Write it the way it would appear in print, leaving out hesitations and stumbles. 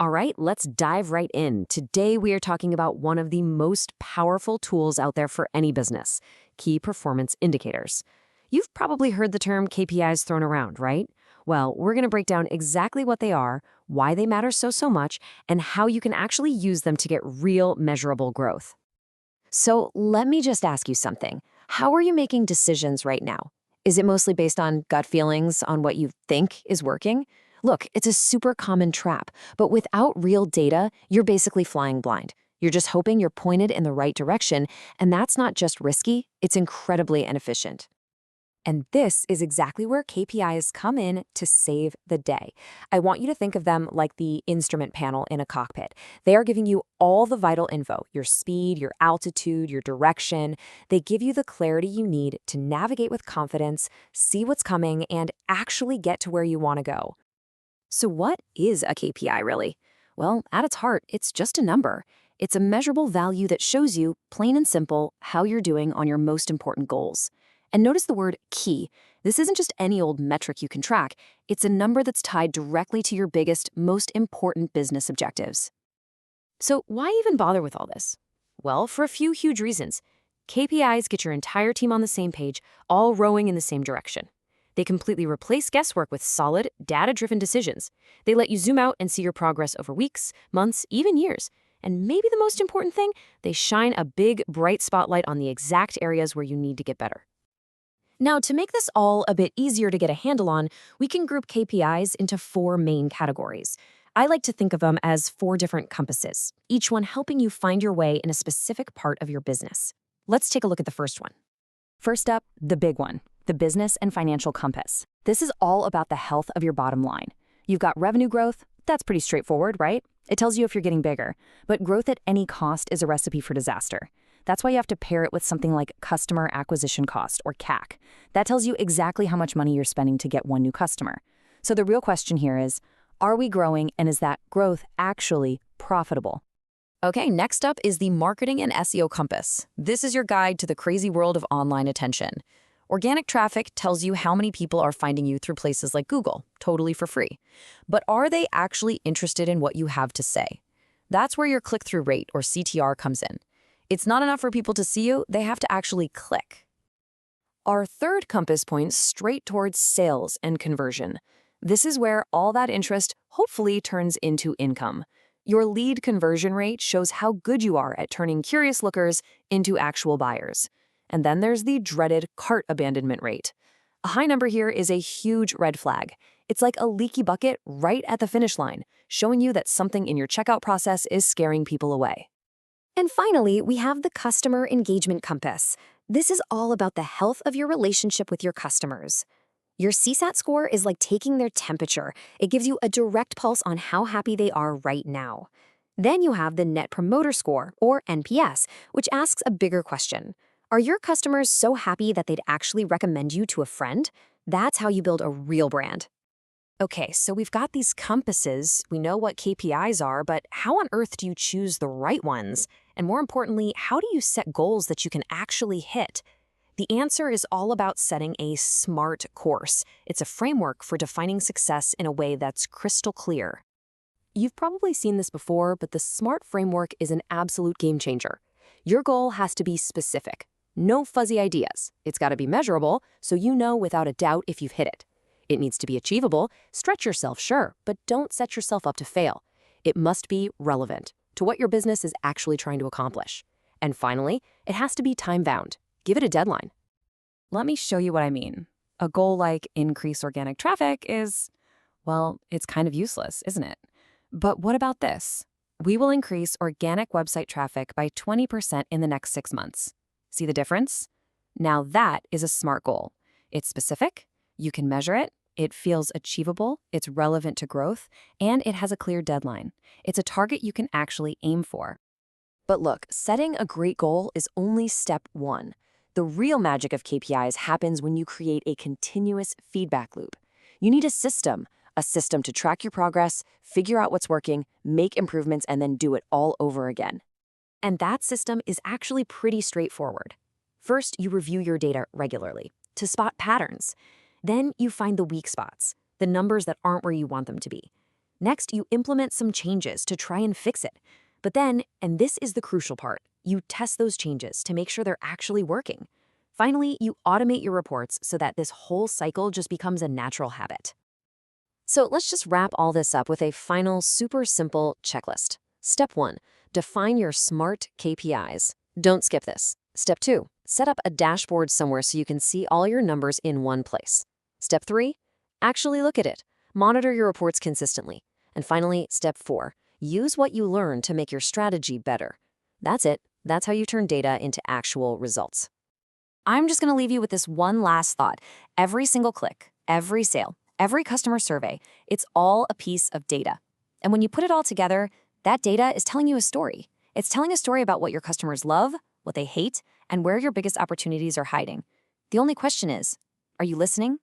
All right, let's dive right in. Today, we are talking about one of the most powerful tools out there for any business, key performance indicators. You've probably heard the term KPIs thrown around, right? Well, we're going to break down exactly what they are, why they matter so much, and how you can actually use them to get real measurable growth. So let me just ask you something. How are you making decisions right now? Is it mostly based on gut feelings, on what you think is working? Look, it's a super common trap, but without real data, you're basically flying blind. You're just hoping you're pointed in the right direction, and that's not just risky, it's incredibly inefficient. And this is exactly where KPIs come in to save the day. I want you to think of them like the instrument panel in a cockpit. They are giving you all the vital info, your speed, your altitude, your direction. They give you the clarity you need to navigate with confidence, see what's coming, and actually get to where you want to go. So what is a KPI really? Well, at its heart, it's just a number. It's a measurable value that shows you, plain and simple, how you're doing on your most important goals. And notice the word key. This isn't just any old metric you can track. It's a number that's tied directly to your biggest, most important business objectives. So why even bother with all this? Well, for a few huge reasons. KPIs get your entire team on the same page, all rowing in the same direction. They completely replace guesswork with solid, data-driven decisions. They let you zoom out and see your progress over weeks, months, even years. And maybe the most important thing, they shine a big, bright spotlight on the exact areas where you need to get better. Now, to make this all a bit easier to get a handle on, we can group KPIs into four main categories. I like to think of them as four different compasses, each one helping you find your way in a specific part of your business. Let's take a look at the first one. First up, the big one, the business and financial compass. This is all about the health of your bottom line. You've got revenue growth. That's pretty straightforward, right? It tells you if you're getting bigger. But growth at any cost is a recipe for disaster. That's why you have to pair it with something like customer acquisition cost, or CAC. That tells you exactly how much money you're spending to get one new customer. So the real question here is, are we growing, and is that growth actually profitable? Okay, next up is the marketing and SEO compass. This is your guide to the crazy world of online attention. Organic traffic tells you how many people are finding you through places like Google, totally for free. But are they actually interested in what you have to say? That's where your click-through rate, or CTR, comes in. It's not enough for people to see you, they have to actually click. Our third compass points straight towards sales and conversion. This is where all that interest hopefully turns into income. Your lead conversion rate shows how good you are at turning curious lookers into actual buyers. And then there's the dreaded cart abandonment rate. A high number here is a huge red flag. It's like a leaky bucket right at the finish line, showing you that something in your checkout process is scaring people away. And finally, we have the customer engagement compass. This is all about the health of your relationship with your customers. Your CSAT score is like taking their temperature. It gives you a direct pulse on how happy they are right now. Then you have the Net Promoter Score, or NPS, which asks a bigger question. Are your customers so happy that they'd actually recommend you to a friend? That's how you build a real brand. Okay, so we've got these compasses, we know what KPIs are, but how on earth do you choose the right ones? And more importantly, how do you set goals that you can actually hit? The answer is all about setting a SMART course. It's a framework for defining success in a way that's crystal clear. You've probably seen this before, but the SMART framework is an absolute game changer. Your goal has to be specific. No fuzzy ideas. It's got to be measurable, so you know without a doubt if you've hit it. It needs to be achievable. Stretch yourself, sure, but don't set yourself up to fail. It must be relevant to what your business is actually trying to accomplish. And finally, it has to be time-bound. Give it a deadline. Let me show you what I mean. A goal like increase organic traffic is, well, it's kind of useless, isn't it? But what about this? We will increase organic website traffic by 20% in the next 6 months. See the difference? Now that is a SMART goal. It's specific, you can measure it, it feels achievable, it's relevant to growth, and it has a clear deadline. It's a target you can actually aim for. But look, setting a great goal is only step one. The real magic of KPIs happens when you create a continuous feedback loop. You need a system to track your progress, figure out what's working, make improvements, and then do it all over again. And that system is actually pretty straightforward. First, you review your data regularly to spot patterns. Then you find the weak spots, the numbers that aren't where you want them to be. Next, you implement some changes to try and fix it. But then, and this is the crucial part, you test those changes to make sure they're actually working. Finally, you automate your reports so that this whole cycle just becomes a natural habit. So let's just wrap all this up with a final super simple checklist. Step 1, define your SMART KPIs. Don't skip this. Step 2, set up a dashboard somewhere so you can see all your numbers in one place. Step 3, actually look at it. Monitor your reports consistently. And finally, step 4, use what you learn to make your strategy better. That's it. That's how you turn data into actual results. I'm just going to leave you with this one last thought. Every single click, every sale, every customer survey, it's all a piece of data. And when you put it all together, that data is telling you a story. It's telling a story about what your customers love, what they hate, and where your biggest opportunities are hiding. The only question is, are you listening?